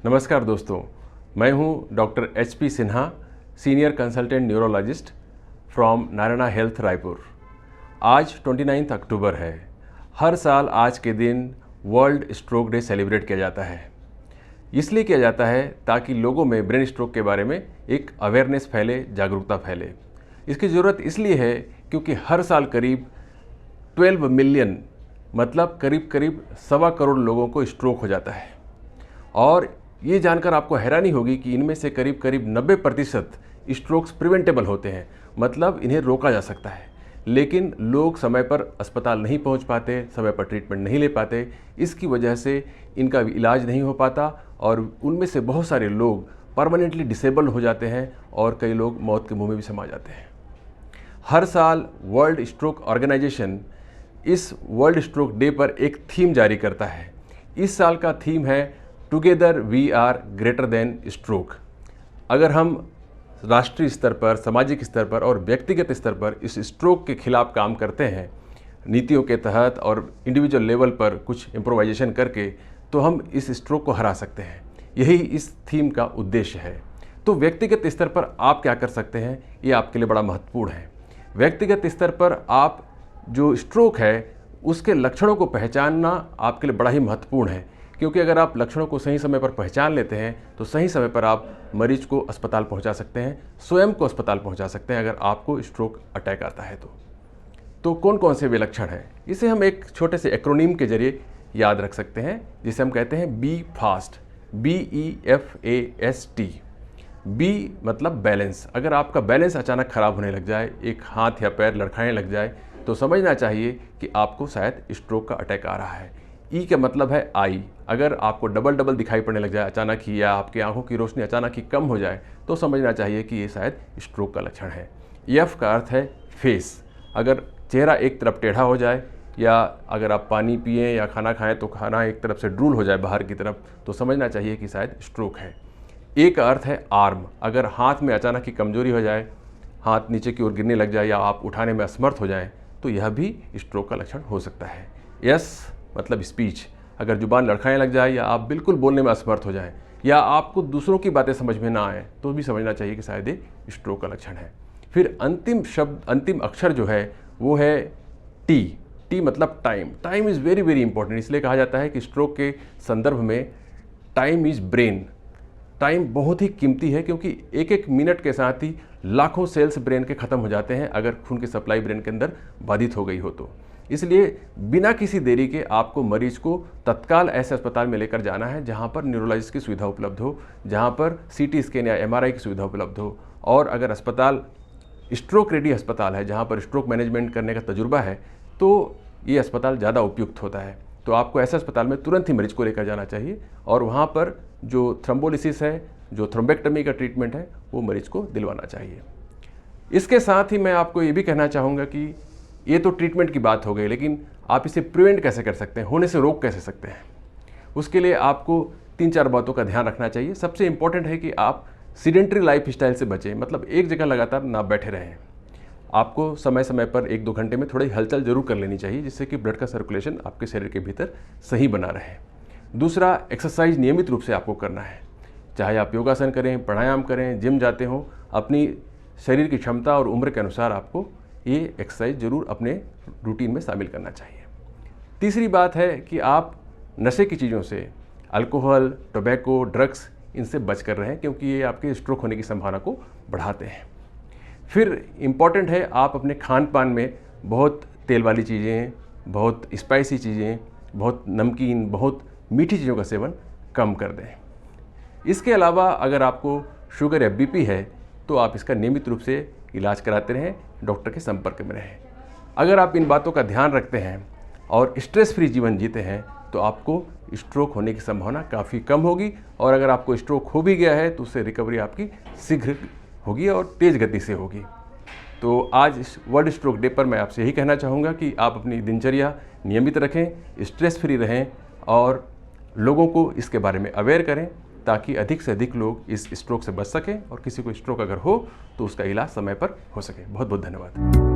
नमस्कार दोस्तों, मैं हूं doctor HP Sinha, senior consultant neurologist from Narayana health Raipur. आज 29 अक्टूबर है। हर साल आज के दिन वर्ल्ड स्ट्रोक डे सेलिब्रेट किया जाता है। इसलिए किया जाता है ताकि लोगों में ब्रेन स्ट्रोक के बारे में एक अवेयरनेस फैले, जागरूकता फैले। इसकी ज़रूरत इसलिए है क्योंकि हर साल करीब 12 मिलियन मतलब करीब 1.25 करोड़ लोगों को स्ट्रोक हो जाता है। और ये जानकर आपको हैरानी होगी कि इनमें से करीब 90% स्ट्रोक्स प्रिवेंटेबल होते हैं, मतलब इन्हें रोका जा सकता है। लेकिन लोग समय पर अस्पताल नहीं पहुंच पाते, समय पर ट्रीटमेंट नहीं ले पाते। इसकी वजह से इनका इलाज नहीं हो पाता और उनमें से बहुत सारे लोग परमानेंटली डिसेबल हो जाते हैं और कई लोग मौत के मुंह में भी समा जाते हैं। हर साल वर्ल्ड स्ट्रोक ऑर्गेनाइजेशन इस वर्ल्ड स्ट्रोक डे पर एक थीम जारी करता है। इस साल का थीम है together we are greater than stroke. अगर हम राष्ट्रीय स्तर पर, सामाजिक स्तर पर और व्यक्तिगत स्तर पर इस स्ट्रोक के खिलाफ काम करते हैं, नीतियों के तहत और इंडिविजुअल लेवल पर कुछ इम्प्रोवाइजेशन करके, तो हम इस स्ट्रोक को हरा सकते हैं। यही इस थीम का उद्देश्य है। तो व्यक्तिगत स्तर पर आप क्या कर सकते हैं, ये आपके लिए बड़ा महत्वपूर्ण है। व्यक्तिगत स्तर पर आप जो स्ट्रोक है उसके लक्षणों को पहचानना आपके लिए बड़ा ही महत्वपूर्ण है, क्योंकि अगर आप लक्षणों को सही समय पर पहचान लेते हैं तो सही समय पर आप मरीज को अस्पताल पहुंचा सकते हैं, स्वयं को अस्पताल पहुंचा सकते हैं अगर आपको स्ट्रोक अटैक आता है तो कौन कौन से वे लक्षण हैं, इसे हम एक छोटे से एक्रोनीम के जरिए याद रख सकते हैं, जिसे हम कहते हैं बी फास्ट, BEFAST। बी मतलब बैलेंस। अगर आपका बैलेंस अचानक खराब होने लग जाए, एक हाथ या पैर लड़खड़ाने लग जाए, तो समझना चाहिए कि आपको शायद स्ट्रोक का अटैक आ रहा है। ई का मतलब है आई। अगर आपको डबल दिखाई पड़ने लग जाए अचानक ही, या आपकी आंखों की रोशनी अचानक ही कम हो जाए, तो समझना चाहिए कि ये शायद स्ट्रोक का लक्षण है। एफ का अर्थ है फेस। अगर चेहरा एक तरफ टेढ़ा हो जाए, या अगर आप पानी पिएं या खाना खाएं तो खाना एक तरफ से ड्रूल हो जाए बाहर की तरफ, तो समझना चाहिए कि शायद स्ट्रोक है। ए का अर्थ है आर्म। अगर हाथ में अचानक ही कमजोरी हो जाए, हाथ नीचे की ओर गिरने लग जाए या आप उठाने में असमर्थ हो जाएं, तो यह भी स्ट्रोक का लक्षण हो सकता है। एस मतलब स्पीच। अगर जुबान लड़खड़ाने लग जाए या आप बिल्कुल बोलने में असमर्थ हो जाएं, या आपको दूसरों की बातें समझ में ना आए, तो भी समझना चाहिए कि शायद ये स्ट्रोक का लक्षण है। फिर अंतिम अक्षर जो है वो है टी। टी मतलब time. Time is very very important. इसलिए कहा जाता है कि स्ट्रोक के संदर्भ में टाइम इज़ ब्रेन। टाइम बहुत ही कीमती है, क्योंकि एक मिनट के साथ ही लाखों सेल्स ब्रेन के ख़त्म हो जाते हैं अगर खून की सप्लाई ब्रेन के अंदर बाधित हो गई हो तो। इसलिए बिना किसी देरी के आपको मरीज को तत्काल ऐसे अस्पताल में लेकर जाना है जहां पर न्यूरोलॉजिस्ट की सुविधा उपलब्ध हो, जहां पर CT स्कैन या MRI की सुविधा उपलब्ध हो। और अगर अस्पताल स्ट्रोक रेडी अस्पताल है, जहां पर स्ट्रोक मैनेजमेंट करने का तजुर्बा है, तो ये अस्पताल ज़्यादा उपयुक्त होता है। तो आपको ऐसे अस्पताल में तुरंत ही मरीज को लेकर जाना चाहिए और वहाँ पर जो थ्रोम्बोलिसिस है, जो थ्रोम्बेक्टमी का ट्रीटमेंट है, वो मरीज को दिलवाना चाहिए। इसके साथ ही मैं आपको ये भी कहना चाहूँगा कि ये तो ट्रीटमेंट की बात हो गई, लेकिन आप इसे प्रिवेंट कैसे कर सकते हैं, होने से रोक कैसे सकते हैं। उसके लिए आपको 3-4 बातों का ध्यान रखना चाहिए। सबसे इम्पॉर्टेंट है कि आप सीडेंट्री लाइफ स्टाइल से बचें, मतलब एक जगह लगातार ना बैठे रहें। आपको समय समय पर 1-2 घंटे में थोड़ी हलचल जरूर कर लेनी चाहिए, जिससे कि ब्लड का सर्कुलेशन आपके शरीर के भीतर सही बना रहे। दूसरा, एक्सरसाइज नियमित रूप से आपको करना है। चाहे आप योगासन करें, प्राणायाम करें, जिम जाते हों, अपनी शरीर की क्षमता और उम्र के अनुसार आपको ये एक्सरसाइज जरूर अपने रूटीन में शामिल करना चाहिए। तीसरी बात है कि आप नशे की चीज़ों से, अल्कोहल, टोबैको, ड्रग्स, इनसे बच कर रहें, क्योंकि ये आपके स्ट्रोक होने की संभावना को बढ़ाते हैं। फिर इम्पॉर्टेंट है आप अपने खान पान में बहुत तेल वाली चीज़ें, बहुत स्पाइसी चीज़ें, बहुत नमकीन, बहुत मीठी चीज़ों का सेवन कम कर दें। इसके अलावा अगर आपको शुगर या BP है, तो आप इसका नियमित रूप से इलाज कराते रहें, डॉक्टर के संपर्क में रहें। अगर आप इन बातों का ध्यान रखते हैं और स्ट्रेस फ्री जीवन जीते हैं, तो आपको स्ट्रोक होने की संभावना काफ़ी कम होगी। और अगर आपको स्ट्रोक हो भी गया है, तो उससे रिकवरी आपकी शीघ्र होगी और तेज़ गति से होगी। तो आज इस वर्ल्ड स्ट्रोक डे पर मैं आपसे यही कहना चाहूँगा कि आप अपनी दिनचर्या नियमित रखें, स्ट्रेस फ्री रहें और लोगों को इसके बारे में अवेयर करें, ताकि अधिक से अधिक लोग इस स्ट्रोक से बच सकें और किसी को स्ट्रोक अगर हो तो उसका इलाज समय पर हो सके। बहुत बहुत धन्यवाद।